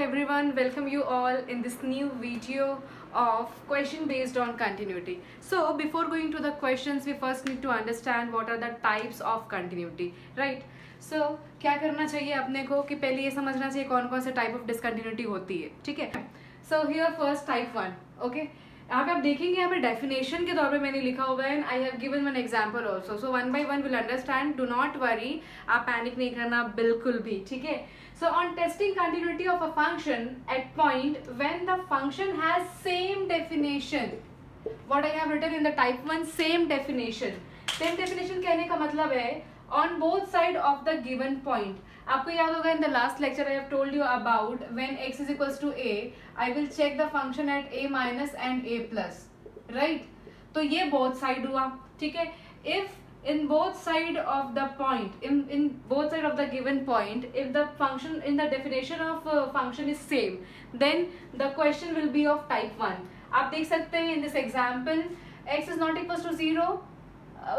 everyone, welcome you all in this new video of question based on continuity. So before going to the questions, we first need to understand what are the types of continuity, right? So क्या करना चाहिए अपने को कि पहले ये समझना चाहिए कौन कौन से टाइप ऑफ डिसकंटिन्यूटी होती है, ठीक है? So here first type one, okay. यहाँ पे आप देखेंगे, यहाँ पे डेफिनेशन के तौर पे मैंने लिखा हुआ है, I have given one example also, so one by one will understand, do not worry, आप पैनिक नहीं करना बिल्कुल भी, ठीक है? So on testing continuity of a function at point when the function has same definition, what I have written in the type 1 same definition. Same definition कहने का मतलब है on both side of the given point. आपको याद होगा in the last lecture I have told you about when x is equals to a, I will check the function at a minus and a plus, right? तो ये both side हुआ, ठीक है? If in both side of the point, in both side of the given point, if the function in the definition of function is same, then the question will be of type 1. आप देख सकते हैं in this example x is not equals to 0,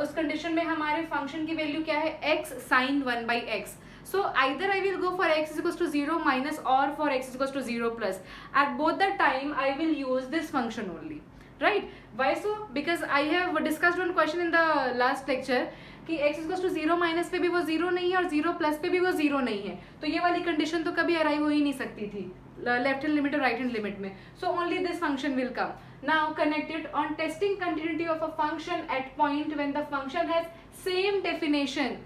उस condition में हमारे function की value क्या है, x sin 1 by x. So either I will go for x is equals to 0 minus or for x is equals to 0 plus. At both the time I will use this function only. Right? Why so? Because I have discussed one question in the last lecture कि x equals to 0 minus पे भी वो 0 नहीं है और 0 plus पे भी वो 0 नहीं है, तो ये वाली कंडीशन तो कभी अराइव हो ही नहीं सकती थी लेफ्ट हैंड लिमिट और राइट हैंड लिमिट में. So only this function will come. Now connected on testing continuity of a function at point when the function has same definition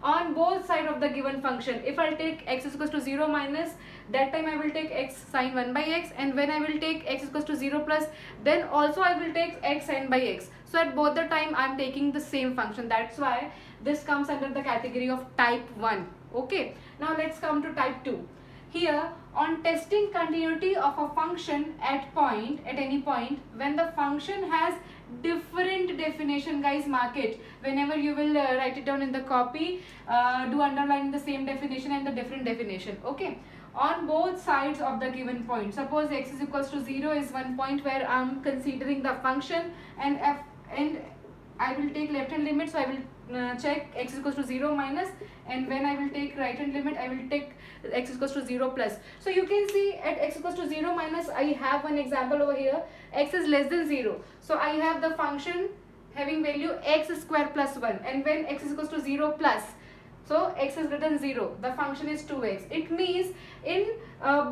on both side of the given function. If I'll take x is equals to 0 minus, that time I will take x sin 1 by x, and when I will take x is equals to 0 plus, then also I will take x sin by x. So at both the time I am taking the same function. That's why this comes under the category of type 1. Okay, now let's come to type 2. Here on testing continuity of a function at point, at any point, when the function has different definition, guys, mark it. Whenever you will write it down in the copy, do underline the same definition and the different definition. Okay, on both sides of the given point, suppose x is equals to 0 is one point where I am considering the function, and I will take left hand limit, so I will check x is equals to 0 minus, and when I will take right hand limit, I will take x is equals to 0 plus. So you can see at x equals to 0 minus, I have one example over here, x is less than 0. So I have the function having value x square plus 1, and when x is equals to 0 plus, so x is greater than 0, the function is 2x. It means in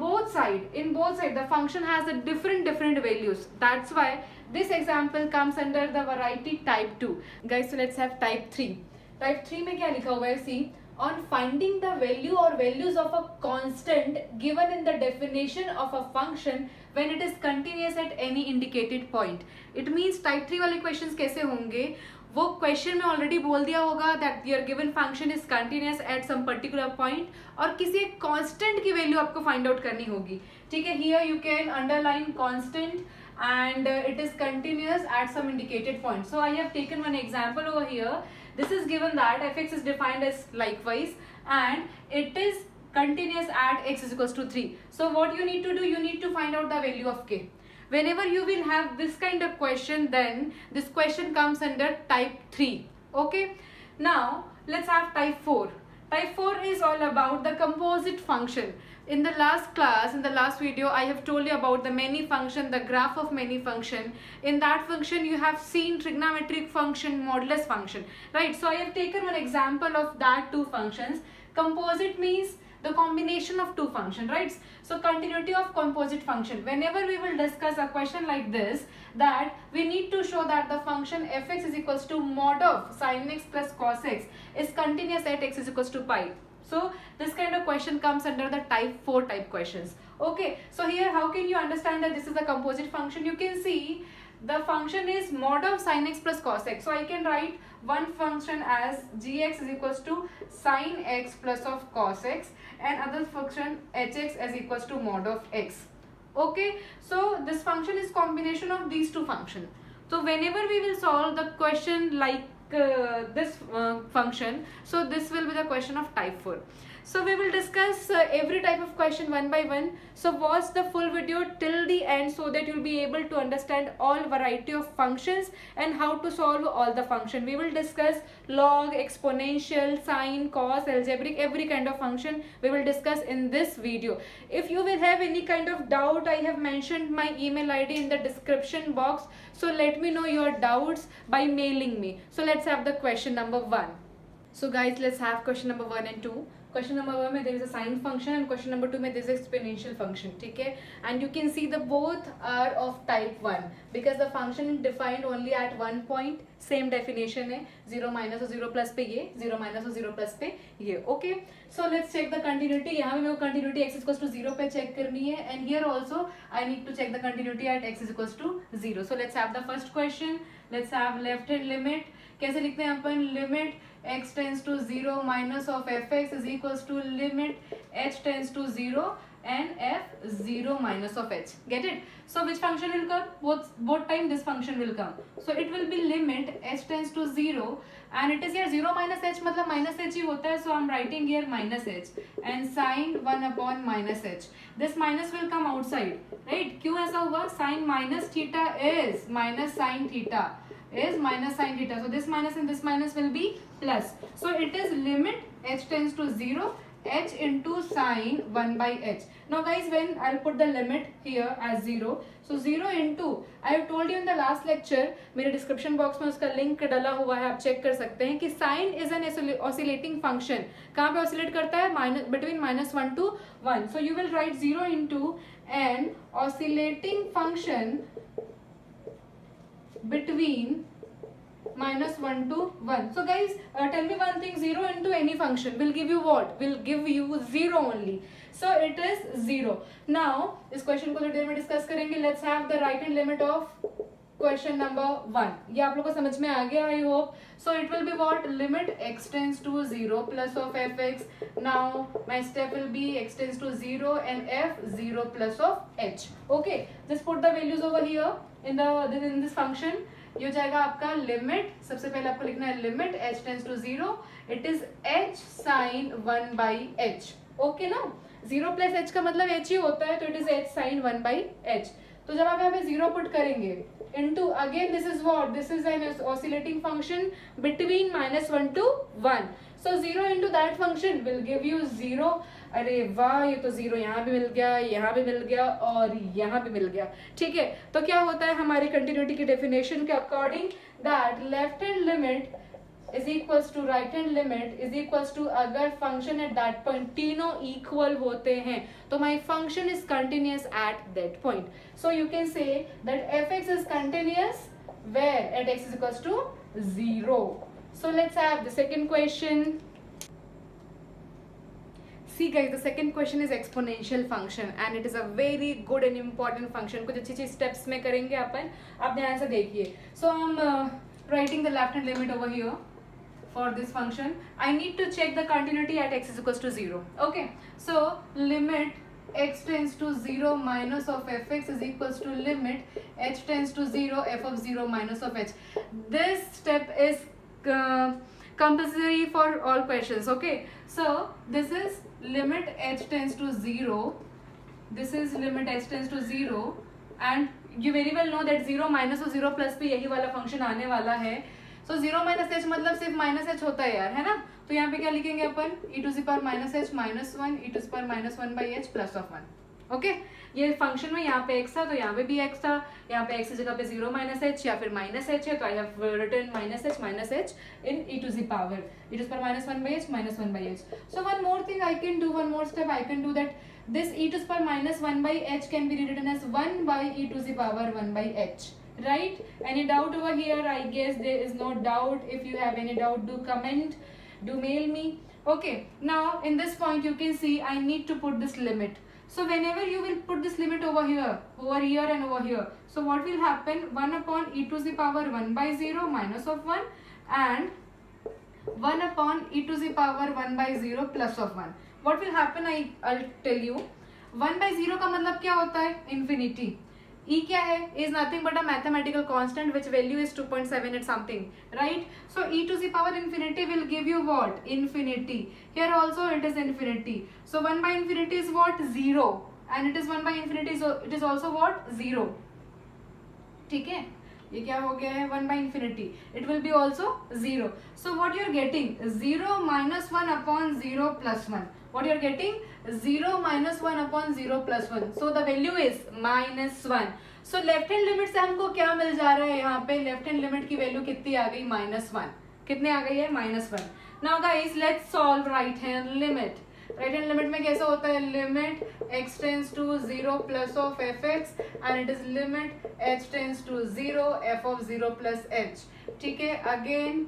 both side the function has a different values. That's why this example comes under the variety type 2. Guys, so let's have type 3. Type 3 में क्या लिखा हुआ है? See, on finding the value or values of a constant given in the definition of a function when it is continuous at any indicated point. It means type 3 वाले questions कैसे होंगे, वो question में ऑलरेडी बोल दिया होगा that your given function is continuous at some particular point, और किसी एक कांस्टेंट की वैल्यू आपको फाइंड आउट करनी होगी, ठीक है? Here you can underline constant and it is continuous at some indicated point. So I have taken one example over here. This is given that fx is defined as likewise and it is continuous at x is equals to 3. So what you need to do, you need to find out the value of k. Whenever you will have this kind of question, then this question comes under type 3. Okay, now let's have type 4. Type 4 is all about the composite function. In the last class, in the last video, I have told you about the many function, the graph of many function. In that function, you have seen trigonometric function, modulus function, right? So I have taken one example of that two functions. Composite means the combination of two functions, right? So continuity of composite function. Whenever we will discuss a question like this, that we need to show that the function fx is equals to mod of sin x plus cos x is continuous at x is equals to pi. So this kind of question comes under the type 4 type questions. Okay, so here how can you understand that this is a composite function? You can see the function is mod of sin x plus cos x. So I can write one function as gx is equals to sin x plus of cos x, and other function hx as equals to mod of x. Okay, so this function is combination of these two functions. So whenever we will solve the question like this function. So this will be the question of type 4. So we will discuss every type of question one by one. So watch the full video till the end so that you'll be able to understand all variety of functions and how to solve all the function. We will discuss log, exponential, sine, cos, algebraic, every kind of function we will discuss in this video. If you will have any kind of doubt, I have mentioned my email ID in the description box. So let me know your doubts by mailing me. So let's have the question number 1. So guys, let's have question number 1 and 2. Question number 1 में there is a sine function and question number 2 में there is exponential function. ठीक है, and you can see the both are of type 1 because the function is defined only at one point. Same definition है, 0 minus और 0 plus पे ये, 0 minus और 0 plus पे ये. Okay, so let's check the continuity. यहाँ पे मेरे को continuity x is equals to 0 पे check करनी है and here also I need to check the continuity at x is equals to 0. So let's have the first question. Let's have left hand limit. कैसे लिखते हैं अपन? Limit x tends to 0 minus of fx is equals to limit h tends to 0 and f 0 minus of h. Get it? So which function will come? Both time this function will come. So it will be limit h tends to 0 and it is here 0 minus h मतलब minus h ही होता है. So I'm writing here minus h and sine 1 upon minus h. This minus will come outside, right? क्यों ऐसा हुआ? Sine minus theta is minus sine theta is minus sine theta. So this minus and this minus will be plus. So it is limit h tends to 0 h into sine 1 by h. Now guys, when I'll put the limit here as 0, so 0 into, I have told you in the last lecture, मेरे description box में उसका link डला हुआ है, आप check कर सकते हैं कि sine is an oscillating function. कहाँ पे oscillate करता है? Between minus 1 to 1. So you will write 0 into an oscillating function between minus 1 to 1. So guys, tell me one thing, 0 into any function will give you what? Will give you 0 only. So it is 0. Now इस question को थोड़ी देर में discuss करेंगे. Let's have the right hand limit of question number 1. ये आप लोग को समझ में आ गया, I hope. So it will be what? Limit x tends to 0 plus of fx. Now my step will be x tends to 0 and f 0 plus of h. Okay, just put the values over here in this function. ये हो जाएगा आपका limit. सबसे पहले आपको लिखना है limit h tends to 0. It is h sine 1 by h. Okay ना? 0 प्लस h का मतलब h ही होता है, तो it is h sine 1 by h. तो जब आप यहाँ पे 0 पुट करेंगे into again this is what? This is an oscillating function between minus 1 to 1. So 0 into that function will give you 0. अरे वाह, ये तो 0 यहाँ भी मिल गया, यहाँ भी मिल गया और यहाँ भी मिल गया. ठीक है, तो क्या होता है हमारी कंटिन्यूटी की डेफिनेशन के according that left hand limit is equals to right hand limit is equals to अगर function at that point तीनों equal होते हैं तो my function is continuous at that point. So you can say that fx is continuous where at x is equals to 0. So let's have the second question. See guys, the second question is exponential function and it is a very good and important function. कुछ अच्छी अच्छी steps में करेंगे अपन, आप ध्यान से देखिए. So I'm writing the left hand limit over here for this function. I need to check the continuity at x is equals to 0. Okay, so limit x tends to 0 minus of fx is equals to limit h tends to 0 f of 0 minus of h. This step is compulsory for all questions. Okay, so this is limit h tends to 0. This is limit h tends to 0 and you very well know that 0 minus और 0 plus पे यही वाला function आने वाला है. So 0 minus h मतलब सिर्फ minus h होता है यार, है ना? तो यहाँ पे क्या लिखेंगे अपन? e to the power minus h minus 1 e to the power minus 1 by h plus of 1. Okay, ये फंक्शन में यहाँ पे x था तो यहाँ पे भी x था. यहाँ पे x की जगह पे 0 minus h या फिर minus h है तो I have written minus h in e to the power minus 1 by h minus 1 by h. So one more thing I can do, one more step I can do, that this e to the power minus 1 by h can be rewritten as 1 by e to the power 1 by h. Right? Any doubt over here? I guess there is no doubt. If you have any doubt, do comment, do mail me. Okay, now in this point you can see I need to put this limit. So whenever you will put this limit over here and over here, so what will happen? 1 upon e to the power 1 by 0 minus of 1 and 1 upon e to the power 1 by 0 plus of 1. What will happen? I'll tell you. 1 by 0 का मतलब क्या होता है? Infinity. E क्या है? Is nothing but a mathematical constant which value is 2.7 at something, right? So e to the power infinity will give you what? Infinity. Here also it is infinity. So 1 by infinity is what? 0. And it is 1 by infinity, so it is also what? 0. ठीक है, ये क्या हो गया है? 1 by infinity. It will be also 0. So what you are getting? 0 minus 1 upon 0 plus 1. What you are getting? 0 minus 1 upon 0 plus 1. So the value is minus 1. So left hand limit से हमको क्या मिल जा रहा है? यहाँ पे left hand limit value value कितनी आ गई? -1. कितने आ गई है? -1. Now guys let's solve right hand limit. Right hand limit में कैसा होता है? Limit x tends to 0 plus of fx and it is limit h tends to 0 f of 0 plus h. ठीक है, again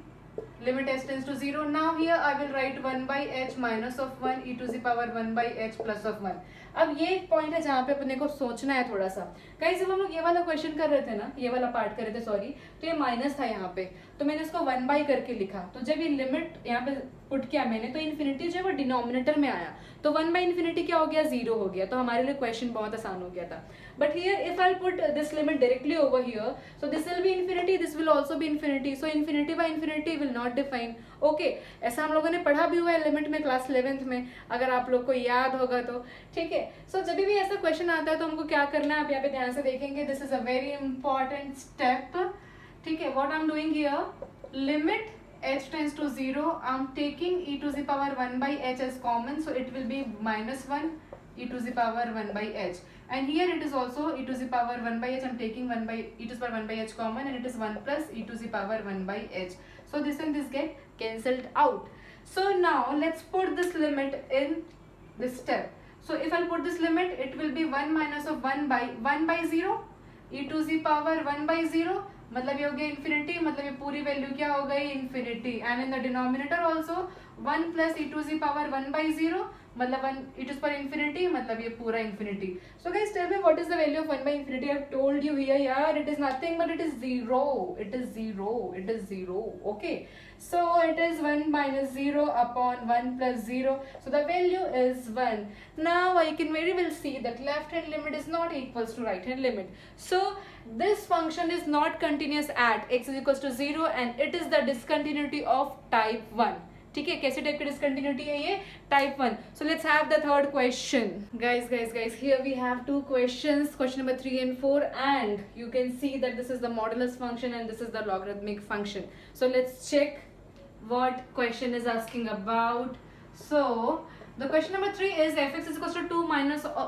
limit h tends to 0. Now here I will write 1 by h minus of 1 e to the power 1 by h plus of 1. अब ये एक point है जहाँ पे अपने को सोचना है थोड़ा सा. गाइस जब हम लोग ये वाला क्वेश्चन कर रहे थे ना, ये वाला पार्ट कर रहे थे सॉरी, तो ये माइनस था यहाँ पे, तो मैंने इसको 1 बाई करके लिखा. तो जब ये लिमिट यहाँ पे पुट किया मैंने, तो इन्फिनिटी जो है वो डिनोमिनेटर में आया, तो 1 बाई इन्फिनिटी क्या हो गया? 0 हो गया. तो हमारे लिए क्वेश्चन बहुत आसान हो गया था. But here if I put this limit directly over here, so this will B infinity, this will also be infinity. So infinity by infinity will not define. Okay, ऐसा हम लोगों ने पढ़ा भी हुआ है लिमिट में क्लास 11th में, अगर आप लोग को याद होगा तो. ठीक है, सो जब भी ऐसा क्वेश्चन आता है तो हमको क्या करना है, आप यहाँ पे ध्यान से देखेंगे. This is a very important step. ठीक है, what I am doing here, limit h tends to 0, I'm taking e to the power 1 by h as common, so it will be -1 e to the power 1 by h, and here it is also e to the power 1 by h. I'm taking 1 by e to the power 1 by h common, and it is 1 plus e to the power 1 by h. So this and this get cancelled out. So now let's put this limit in this step. So if I'll put this limit, it will be 1 minus of 1 by 0 e to the power 1 by 0, मतलब ये हो गया infinity, मतलब ये पूरी value क्या हो गई? Infinity. And in the denominator also 1 plus e to the power 1 by 0, मतलब 1 इट इज पर इन्फिनिटी, मतलब ये पूरा infinity. So guys tell me what is the value of 1 by infinity. I have told you here यार, it is nothing but it is 0. It is 0. It is 0. Okay, so it is 1 minus 0 upon 1 plus 0, so the value is 1. Now I can very well see that left hand limit is not equals to right hand limit, so this function is not continuous at x is equals to 0 and it is the discontinuity of type 1. ठीक है, कैसे type की discontinuity है ये? Type 1. So let's have the third question. Guys here we have two questions, question number 3 and 4, and you can see that this is the modulus function and this is the logarithmic function. So let's check what question is asking about. So the question number 3 is fx is equals to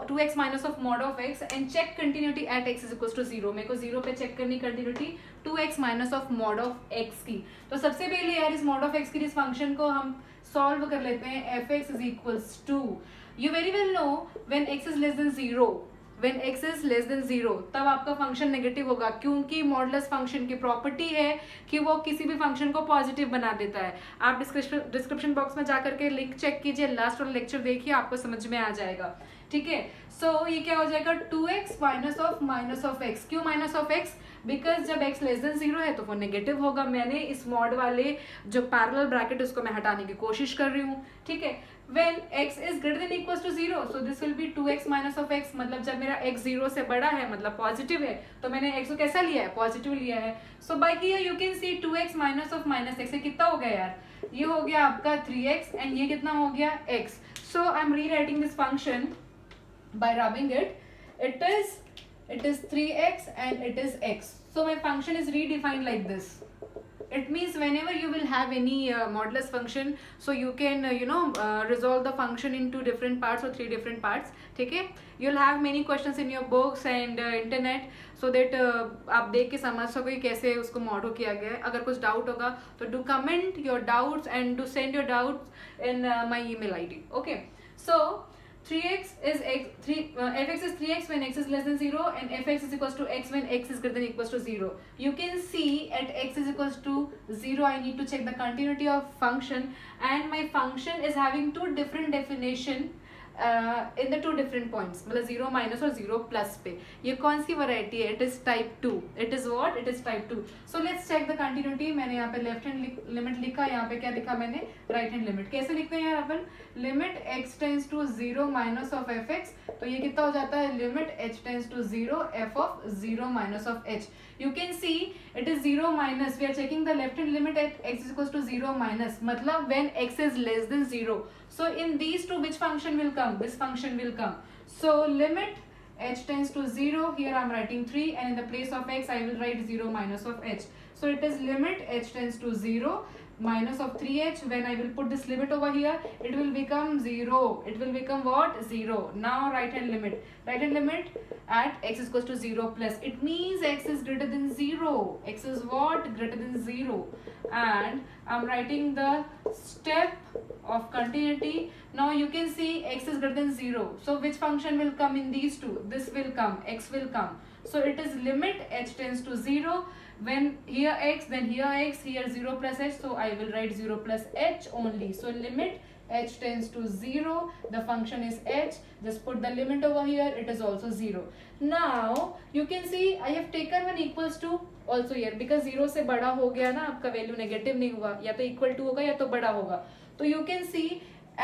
2x minus of mod of x and check continuity at x is equals to 0. मेरे को 0 पे check करनी continuity 2x minus of mod of x की. तो सबसे पहले यार इस मॉड ऑफ x की इस फंक्शन को हम सॉल्व कर लेते हैं. fx is equals to, you very well know when x is less than 0, when x is less than 0 तब आपका फंक्शन नेगेटिव होगा, क्योंकि मॉडुलस फंक्शन की प्रॉपर्टी है कि वो किसी भी फंक्शन को पॉजिटिव बना देता है. आप डिस्क्रिप्शन बॉक्स में जाकर के लिंक चेक कीजिए, लास्ट वाला लेक्चर देखिए, आपको समझ में आ जाएगा. ठीक है, सो ये क्या हो जाएगा? 2x minus of x. क्यों माइनस ऑफ x? बिकॉज जब x लेस देन 0 है तो वो नेगेटिव होगा. मैंने इस मॉड वाले जो पैरेलल ब्रैकेट उसको मैं हटाने की कोशिश कर रही हूँ. ठीक है, when x is greater than equals to 0, so this will be 2x minus of x. मतलब जब मेरा x 0 से बड़ा है मतलब पॉजिटिव है, तो मैंने x को कैसा लिया है? पॉजिटिव लिया है. So by here you can see 2x minus of minus x. कितना हो गया यार? ये हो गया आपका 3x एंड ये कितना हो गया? x. So I M rewriting this function by rubbing it. It is 3x and it is x. So my function is redefined like this. It means whenever you will have any modulus function, so you can resolve the function into different parts or 3 different parts. ठीक है, you'll have many questions in your books and internet, so that आप देख के समझ सको कि कैसे उसको मॉडो किया गया है. अगर कुछ डाउट होगा तो do comment your doubts and do send your doubts in my email ID. Okay, so 3x is fx is 3x when x is less than 0 and fx is equals to x when x is greater than equals to 0. You can see at x is equals to 0 I need to check the continuity of function, and my function is having 2 different definition in the 2 different points, मतलब 0 minus और 0 plus पे। ये कौन सी variety है? It is type 2। It is what? It is type 2। So let's check the continuity. मैंने यहाँ पे लेफ्ट हैंड लिमिट लिखा, यहाँ पे क्या लिखा मैंने? Right hand limit. कैसे लिखते हैं यार अपन? Limit x tends to 0 minus of f x, तो ये कितना हो जाता है? Limit h tends to 0 f of 0 minus of h। You can see it is 0 minus. We are checking the left hand limit at x is equals to 0 minus. मतलब when x is less than 0. So in these two, which function will come? This function will come. So limit h tends to 0. Here I am writing 3, and in the place of x I will write 0 minus of h. So it is limit h tends to 0 minus of 3h. When I will put this limit over here, it will become 0. It will become what? 0. Now right hand limit. Right hand limit at x is equals to 0 plus. It means x is greater than 0. X is what? Greater than 0. And I'm writing the step of continuity. Now you can see x is greater than 0. So which function will come in these two? This will come. X will come. So it is limit h tends to 0. When here x, then here x, here 0 plus h, so I will write 0 plus h only. So limit h tends to 0, the function is h, just put the limit over here, it is also 0. Now you can see I have taken one equals to also here, because 0 से बड़ा हो गया ना, आपका value negative नहीं हुआ, या तो इक्वल टू होगा या तो बड़ा होगा। तो you can see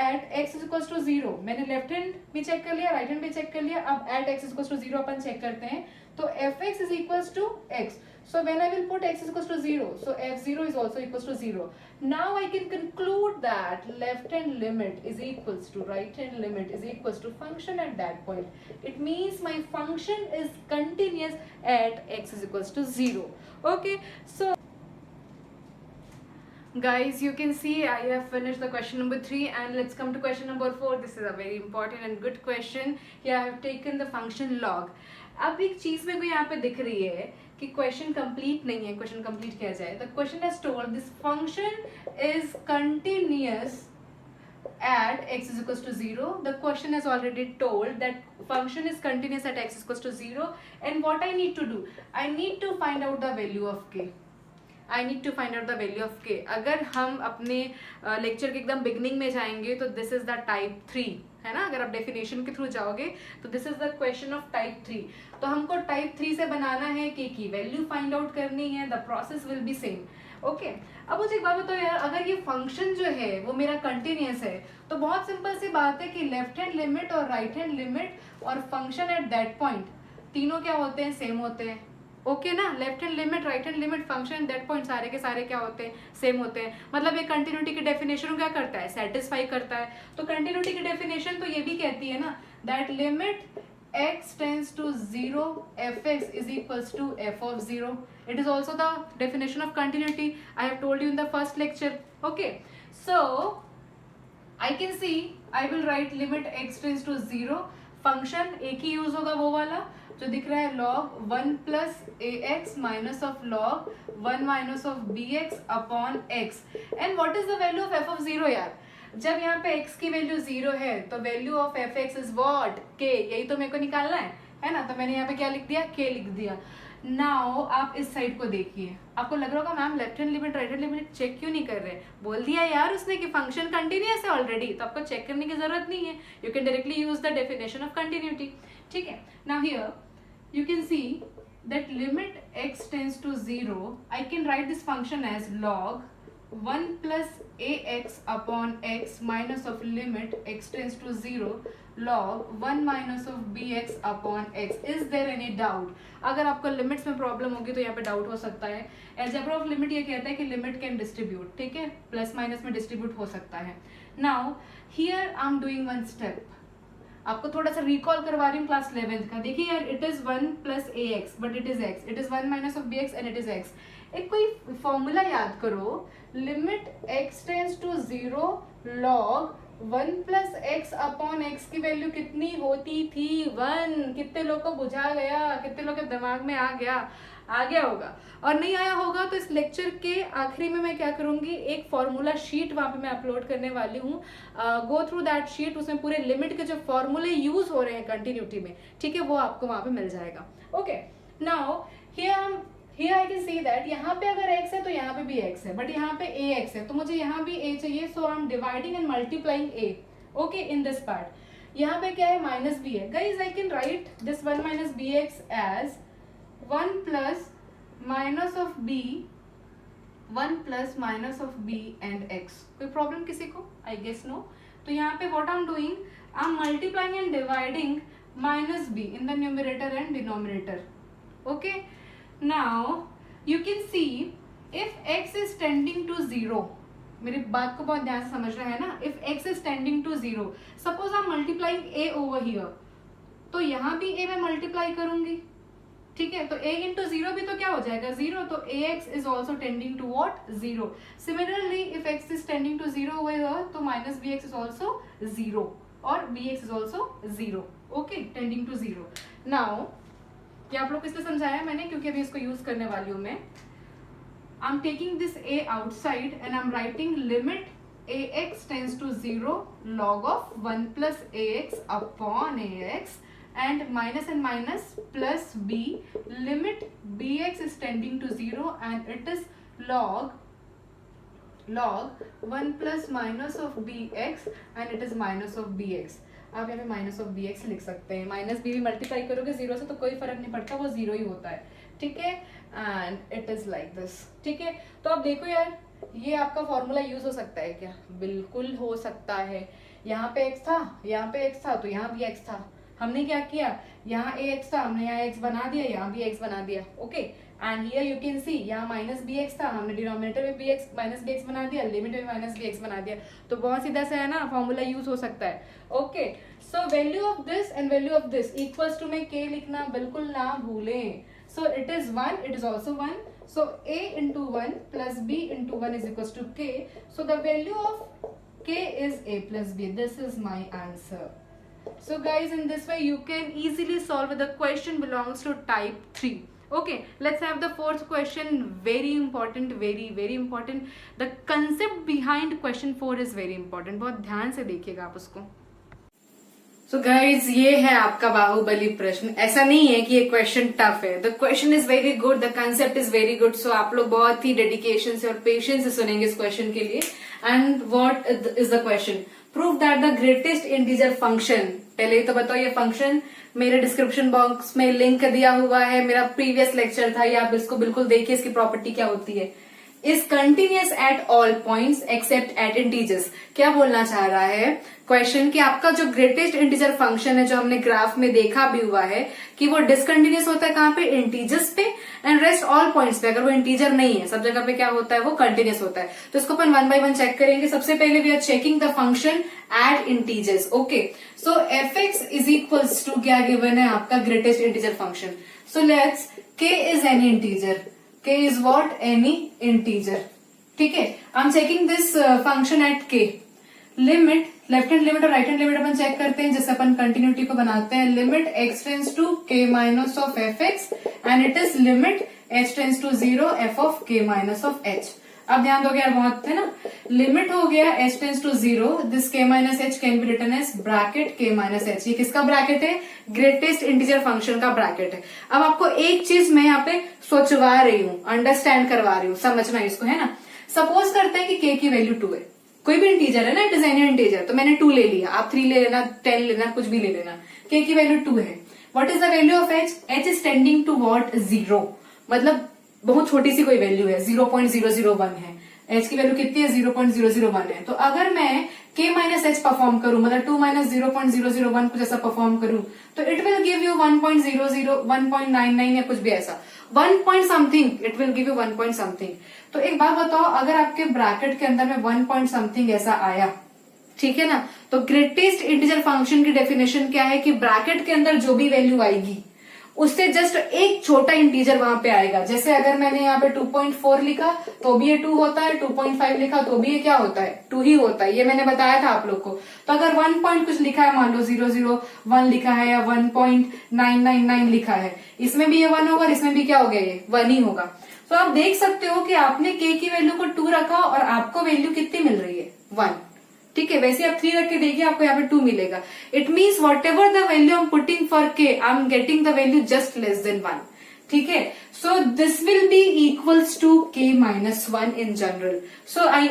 at x is equals to 0, मैंने लेफ्ट हैंड भी चेक कर लिया, राइट हैंड भी चेक कर लिया। अब at x is equals to 0 अपन चेक करते हैं, तो fx is equals to x. So when I will put x is equals to 0, so f0 is also equals to 0. Now I can conclude that left hand limit is equals to right hand limit is equals to function at that point. It means my function is continuous at x is equals to 0. Okay, so guys, you can see I have finished the question number 3, and let's come to question number 4. This is a very important and good question. Here I have taken the function log. अब एक चीज मेरे को यहाँ पे दिख रही है कि क्वेश्चन कंप्लीट नहीं है। क्वेश्चन कंप्लीट किया जाए, the question has told this function is continuous at x is equals to 0. The question has already told that function is continuous at x is equals to 0, and what I need to do, I need to find out the value of k. I need to find out the value of k. अगर हम अपने lecture के एकदम beginning में जाएंगे तो this is the type 3 है ना। अगर आप डेफिनेशन के थ्रू जाओगे तो this is the question of type 3। तो हमको टाइप 3 से बनाना है के की वैल्यू फाइंड आउट करनी है। The process will be same. Okay, अब मुझे एक बात बताओ यार, अगर ये फंक्शन जो है वो मेरा कंटिन्यूअस है तो बहुत सिंपल सी बात है कि लेफ्ट हैंड लिमिट और राइट हैंड लिमिट और फंक्शन एट दैट पॉइंट तीनों क्या होते हैं? सेम होते हैं। ओके ना, left hand limit, right hand limit, function at that point सारे के सारे क्या होते हैं? सेम होते हैं। मतलब ये कंटिन्यूटी की डेफिनेशन क्या करता है? सेटिस्फाई करता है। तो कंटिन्यूटी की डेफिनेशन तो ये भी कहती है ना that limit x tends to 0 fx is equals to f of 0. It is also the definition of continuity. I have told you in the first lecture. Okay, so I can see I will write limit x tends to 0. Function एक ही use होगा, वो वाला जो दिख रहा है log 1 plus ax minus of log 1 minus of bx upon x. And what is the value of f of 0 यार? जब यहाँ पे x की वैल्यू 0 है तो value of f x is what? k। यही तो मेरे को निकालना है ना। तो मैंने यहाँ पे क्या लिख दिया? k लिख दिया। नाउ आप इस साइड को देखिए, आपको लग रहा होगा ma'am left hand limit right hand limit check क्यों नहीं कर रहे? बोल दिया यार उसने कि फंक्शन कंटिन्यूअस है ऑलरेडी, तो आपको चेक करने की जरूरत नहीं है। You can directly use the definition of continuity. ठीक है, now here you can see that limit x tends to 0. I can write this function as log 1 plus ax upon x minus of limit x tends to 0 log 1 minus of bx upon x. Is there any doubt? अगर आपको limits में problem होगी तो यहाँ पे doubt हो सकता है। एल्जेब्रा ऑफ लिमिट ये कहता है कि लिमिट कैन डिस्ट्रीब्यूट, ठीक है, प्लस माइनस में डिस्ट्रीब्यूट हो सकता है। Now here I am doing one step, आपको थोड़ा सा रिकॉल करवा रही हूँ क्लास 11th का। देखिए यार, it is 1 plus a x but it is x, it is 1 minus of b x and it is x. एक कोई फॉर्मूला याद करो, limit x tends to 0 log 1 plus x upon x की value कितनी होती थी? 1। कितने लोग को बुझा गया? कितने लोग के दिमाग में आ गया होगा? और नहीं आया होगा तो इस लेक्चर के आखिरी में मैं क्या करूंगी, एक फॉर्मूला शीट वहाँ पे मैं अपलोड करने वाली हूँ। गो थ्रू दैट शीट, उसमें पूरे लिमिट के जो फॉर्मूले यूज हो रहे हैं कंटिन्यूटी में, ठीक है, वो आपको वहाँ पे मिल जाएगा। Okay, now here I can see that यहाँ पे अगर x है तो यहाँ पे भी x है, बट यहाँ पे ax है तो मुझे यहाँ भी a चाहिए। So I am dividing and multiplying a, okay, in this part. यहाँ पे क्या है, माइनस बी है. Guys I can write this 1 minus b x as 1 plus minus of b, 1 plus minus of b and x. कोई problem किसी को? I guess no. तो यहाँ पे what I am doing, I am multiplying and dividing minus b in the numerator and denominator. Okay, now you can see if x is tending to 0, मेरी बात को बहुत ध्यान से समझना है ना. If x is tending to 0, suppose I am multiplying a over here, तो यहाँ भी a मैं मल्टीप्लाई करूंगी. ठीक है, तो a इंटू 0 भी तो क्या हो जाएगा, 0. तो ax is also tending to what, 0. Similarly if x is tending to 0 over here, तो माइनस bx इज ऑल्सो 0 और bx is also 0. Okay, tending to 0. Now ये आप लोग को इसलिए समझाया मैंने क्योंकि अभी इसको यूज करने वाली हूं मैं. I'm taking this a outside and I'm writing limit ax tends to 0 log of 1 plus ax upon ax and minus plus b, limit bx is tending to 0 and it is log 1 plus minus of bx and it is minus of bx. आप यहाँ पे minus of b x लिख सकते हैं. Minus B भी multiply करोगे 0 से तो कोई फर्क नहीं पड़ता, वो 0 ही होता है. ठीक है, and it is like this. ठीक है, तो अब देखो यार, ये आपका फॉर्मूला यूज हो सकता है क्या? बिल्कुल हो सकता है. यहाँ पे x था, यहाँ पे x था, तो यहाँ भी x था. हमने क्या किया, यहाँ ax था, हमने यहाँ x बना दिया, यहाँ भी x बना दिया. Okay, and here you can सी यहाँ माइनस bx था, हमने डिनोमिनेटर में bx माइनस bx बना दिया, लिमिट में माइनस bx बना दिया. तो बहुत सीधा सा है ना, फॉर्मूला यूज हो सकता है. Okay, so value of this and value of this equals to में k लिखना बिल्कुल ना भूलें. So it is 1, it is also 1. So a into 1 plus b into 1 is equals to k. So the value of k is a plus b. This is my answer. So guys, in this way you can easily solve the question belongs to type 3. Okay, let's have the fourth question. Very important, very important. The concept behind question 4 is very important. बहुत ध्यान से देखिएगा आप उसको. So guys, ये है आपका बाहुबली प्रश्न. ऐसा नहीं है कि ये क्वेश्चन टफ है. The question is very good, the concept is very good. So आप लोग बहुत ही डेडिकेशन से और पेशेंस से सुनेंगे इस क्वेश्चन के लिए. And what is the question? Prove that the greatest integer function. पहले तो बताओ, ये फंक्शन मेरे डिस्क्रिप्शन बॉक्स में लिंक दिया हुआ है, मेरा प्रीवियस लेक्चर था, ये आप इसको बिल्कुल देखिए, इसकी प्रॉपर्टी क्या होती है. Is continuous at all points accept eight integers. क्या बोलना चाह रहा है क्वेश्चन कि आपका जो ग्रेटेस्ट इंटीजर फंक्शन है, जो हमने ग्राफ में देखा भी हुआ है कि वो डिसकंटिन्यूअस होता है कहाँ पे, इंटीजर्स पे, एंड रेस्ट ऑल पॉइंट्स पे. अगर वो इंटीजर नहीं है, सब जगह पे क्या होता है, वो कंटिन्यूअस होता है. तो इसको अपन 1 by 1 चेक करेंगे. सबसे पहले we are checking the function at integers. Okay, so fx is equals to क्या गिवन है आपका greatest integer function. So let's k is any integer. k is what? Any integer. ठीक है, I am checking this function at k. Limit, left hand limit और right hand limit अपन check करते हैं, जैसे अपन कंटिन्यूटी को बनाते हैं. Limit x tends to k minus of fx and it is limit h tends to 0 f of k minus of h. अब ध्यान दोगे यार, बहुत है ना. लिमिट हो गया h tends to 0, this k minus h can be written as bracket k minus h. ये किसका ब्रैकेट है? ग्रेटेस्ट इंटीजर फंक्शन का ब्रैकेट है. अब आपको एक चीज मैं यहाँ पे सोचवा रही हूँ, अंडरस्टैंड करवा रही हूँ, समझना इसको, है ना. सपोज करते हैं कि k की वैल्यू 2 है, कोई भी इंटीजर है ना, इट इज एनी इंटीजर. तो मैंने 2 ले लिया, आप 3 ले लेना, 10 लेना, कुछ भी ले लेना. k की वैल्यू 2 है. What is the value of h? h is tending to what? 0. मतलब बहुत छोटी सी कोई वैल्यू है, 0.001 है. h की वैल्यू कितनी है? 0.001 है. तो अगर मैं k माइनस h परफॉर्म करूं, मतलब 2 माइनस 0.001 कुछ ऐसा परफॉर्म करूं, तो इट विल गिव यू 1.00 1.99 या कुछ भी ऐसा, 1 point something. It will give you 1 point something. तो एक बात बताओ, अगर आपके ब्रैकेट के अंदर में 1 पॉइंट समथिंग ऐसा आया, ठीक है ना, तो ग्रेटेस्ट इंटीजर फंक्शन की डेफिनेशन क्या है कि ब्रैकेट के अंदर जो भी वैल्यू आएगी उससे जस्ट एक छोटा इंटीजर वहां पे आएगा. जैसे अगर मैंने यहाँ पे 2.4 लिखा तो भी ये 2 होता है, 2.5 लिखा तो भी ये क्या होता है? 2 ही होता है. ये मैंने बताया था आप लोग को. तो अगर 1 पॉइंट कुछ लिखा है, मान लो 001 लिखा है या 1.999 लिखा है, इसमें भी ये 1 होगा, इसमें भी क्या हो गया, ये 1 ही होगा. तो आप देख सकते हो कि आपने k की वैल्यू को 2 रखा और आपको वैल्यू कितनी मिल रही है? 1. ठीक है, वैसे आप 3 रख के देखिए, आपको यहाँ पे 2 मिलेगा. It means whatever the value I am putting for k, I am getting the value just less than 1. ठीक है, so this will be equals to k minus 1 in general. So I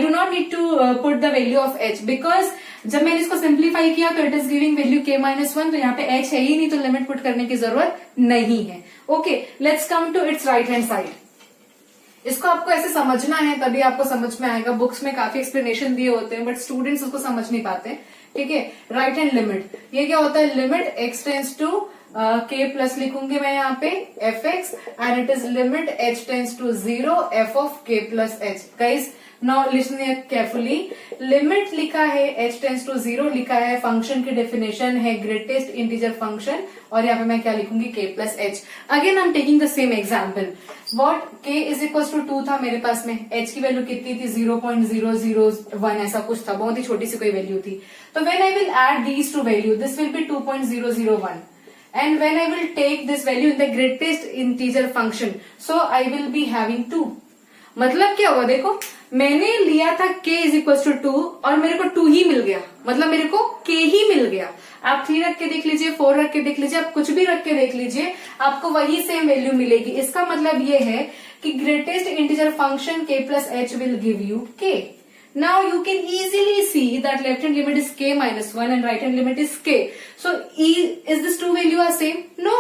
do not need to put the value of h because जब मैंने इसको simplify किया तो it is giving value k-1, तो यहाँ पे h है ही नहीं, तो लिमिट पुट करने की जरूरत नहीं है। Okay, let's come to it's right hand side. इसको आपको ऐसे समझना है तभी आपको समझ में आएगा। बुक्स में काफी एक्सप्लेनेशन दिए होते हैं बट स्टूडेंट्स उसको समझ नहीं पाते। ठीक है, राइट हैंड लिमिट, ये क्या होता है, limit x tends to k plus लिखूंगी मैं यहाँ पे fx and it is limit h tends to 0 f of k plus h। Guys now listen carefully, limit लिखा है, h टेंस टू 0 लिखा है, फंक्शन की डेफिनेशन है ग्रेटेस्ट इंटीजर फंक्शन, और यहाँ पे मैं क्या लिखूंगी, k plus h। Again I am taking the same example. What k is equal to 2 था मेरे पास में, h की वैल्यू कितनी थी, 0.001 ऐसा कुछ था, बहुत ही छोटी सी कोई वैल्यू थी। तो when I will add these two value, this will be 2.001 and when I will take this value in the greatest integer function, so I will be having 2। मतलब क्या हुआ, देखो मैंने लिया था k इज इक्वल टू 2 और मेरे को 2 ही मिल गया, मतलब मेरे को k ही मिल गया। आप 3 रख के देख लीजिए, 4 रख के देख लीजिए, आप कुछ भी रख के देख लीजिए, आपको वही सेम वैल्यू मिलेगी। इसका मतलब ये है कि greatest integer function k plus h will give you k। Now you can easily see that left hand limit is k-1 and right hand limit is k. So is this two value are same? No.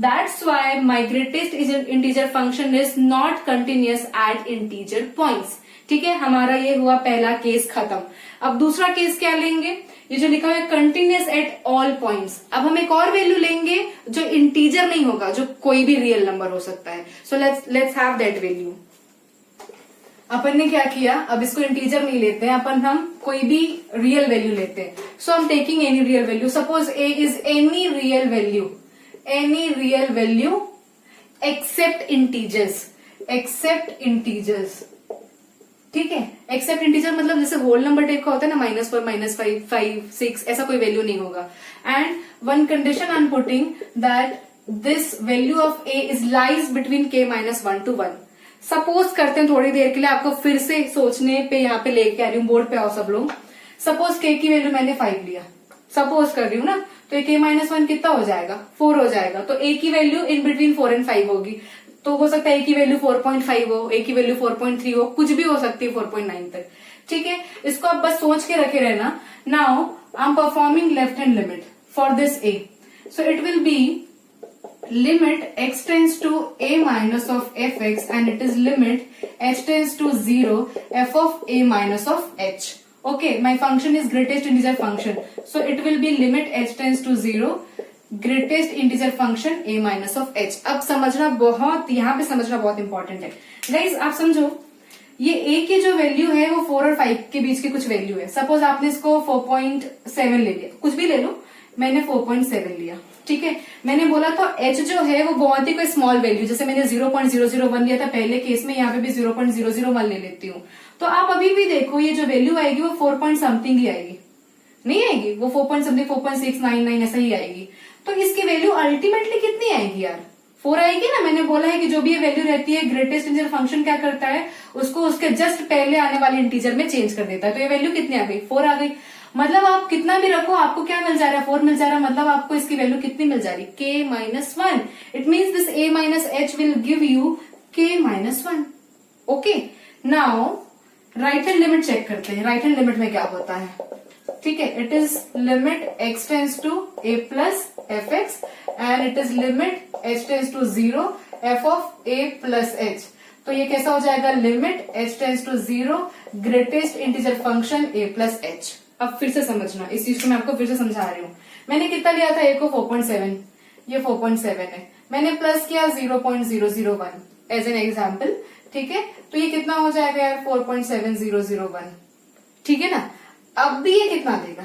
That's why my greatest integer function is not continuous at integer points. ठीक है, हमारा ये हुआ पहला case खत्म। अब दूसरा case क्या लेंगे, ये जो लिखा हुआ है कंटिन्यूअस एट ऑल पॉइंट्स। अब हम एक और वैल्यू लेंगे जो इंटीजर नहीं होगा, जो कोई भी रियल नंबर हो सकता है। So let's have that value. अपन ने क्या किया, अब इसको इंटीजर नहीं लेते हैं अपन, हम कोई भी रियल वैल्यू लेते हैं। So I am taking any real value, suppose a is any real value except integers. ठीक है, एक्सेप्ट इंटीजर मतलब जैसे होल नंबर टाइप का होता है ना, -4 -5 5 6 ऐसा कोई वैल्यू नहीं होगा। And one condition I am putting that this value of a is lies between k-1 to 1। Suppose करते हैं थोड़ी देर के लिए, आपको फिर से सोचने पे यहाँ पे लेके आ रही हूँ, बोर्ड पे आओ सब लोग। सपोज k की वैल्यू मैंने 5 लिया, सपोज कर रही हूँ ना, तो k-1 कितना हो जाएगा, 4 हो जाएगा। तो a की वैल्यू इन बिटवीन 4 and 5 होगी, तो हो सकता है a की वैल्यू 4.5 हो, a की वैल्यू 4.3 हो, कुछ भी हो सकती है 4.9 तक। ठीक है, इसको आप बस सोच के रखे रहना। Now I am performing left hand limit for this a, so it will be limit x tends to a minus of fx and it is limit h tends to 0 f of a minus of h. Okay, my function is greatest integer function, so it will be limit h tends to 0 greatest integer function a minus of h। अब समझना बहुत, यहाँ पे समझना बहुत important है guys. आप समझो, ये a की जो वैल्यू है वो 4 और 5 के बीच की कुछ वैल्यू है। सपोज आपने इसको 4.7 ले लिया, कुछ भी ले लो, मैंने 4.7 लिया। ठीक है, मैंने बोला था h जो है वो बहुत ही कोई स्मॉल वैल्यू, जैसे मैंने 0.001 लिया था पहले केस में, यहाँ पे भी 0.001 ले लेती हूँ। तो आप अभी भी देखो, ये जो वैल्यू आएगी वो 4 पॉइंट समथिंग ही आएगी, नहीं आएगी वो 4 पॉइंट समथिंग, 4.699 ऐसा ही आएगी। तो इसकी वैल्यू अल्टीमेटली कितनी आएगी यार, 4 आएगी ना। मैंने बोला है कि जो भी ये वैल्यू रहती है, ग्रेटेस्ट इंटीजर फंक्शन क्या करता है, उसको उसके जस्ट पहले आने वाले इंटीजर में चेंज कर देता है। तो ये वैल्यू कितनी आ गई, 4 आ गई। मतलब आप कितना भी रखो आपको क्या मिल जा रहा है, 4 मिल जा रहा है। मतलब आपको इसकी वैल्यू कितनी मिल जा रही, k-1। It means this a minus h will give you k-1। Okay, now right hand limit check करते हैं। राइट हैंड लिमिट में क्या होता है, ठीक है, it is limit x tends to a plus fx and it is limit h tends to 0 f of a plus h। तो ये कैसा हो जाएगा, limit h tends to 0 greatest integer function a plus h। अब फिर से समझना, इस चीज को मैं आपको फिर से समझा रही हूँ। मैंने कितना लिया था, a को 4.7, ये 4.7 है, मैंने प्लस किया 0.001 एज एन एग्जाम्पल। ठीक है, तो ये कितना हो जाएगा यार, 4.7001। ठीक है ना। अब भी ये कितना देगा,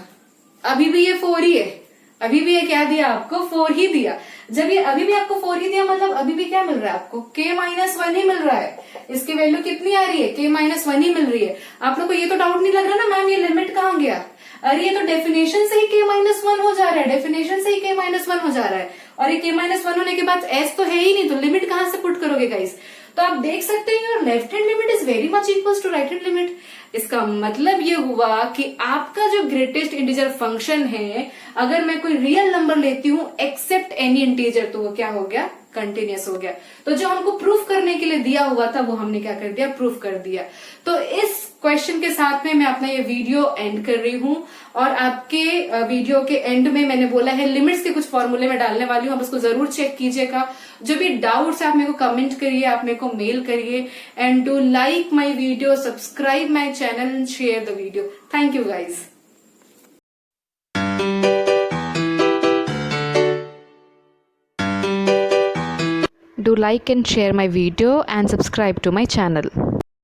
अभी भी ये 4 ही है, अभी भी ये क्या दिया आपको, 4 ही दिया। जब ये अभी भी आपको 4 ही दिया, मतलब अभी भी क्या मिल रहा है आपको, k-1 ही मिल रहा है। इसकी वैल्यू कितनी आ रही है, k-1 ही मिल रही है। आप लोग को ये तो डाउट नहीं लग रहा ना मैम ये लिमिट कहाँ गया, अरे ये तो डेफिनेशन से ही k-1 हो जा रहा है, डेफिनेशन से ही k-1 हो जा रहा है। और ये k-1 होने के बाद s तो है ही नहीं, तो लिमिट कहाँ से पुट करोगे गाइस। तो आप देख सकते हैं your left hand limit is very much equals to right hand limit. इसका मतलब ये हुआ कि आपका जो ग्रेटेस्ट इंटीजर फंक्शन है, अगर मैं कोई रियल नंबर लेती हूँ एक्सेप्ट एनी इंटीजर, तो वो क्या हो गया, कंटिन्यूस हो गया। तो जो हमको प्रूफ करने के लिए दिया हुआ था वो हमने क्या कर दिया, प्रूफ कर दिया। तो इस क्वेश्चन के साथ में मैं अपना ये वीडियो एंड कर रही हूँ, और आपके वीडियो के एंड में मैंने बोला है लिमिट्स के कुछ फॉर्मूले में डालने वाली हूँ, आप उसको जरूर चेक कीजिएगा। जो भी डाउट्स आप मेरे को कमेंट करिए, आप मेरे को मेल करिए, and do like my video, subscribe my channel and share the video. Thank you guys. Do like and share my video and subscribe to my channel.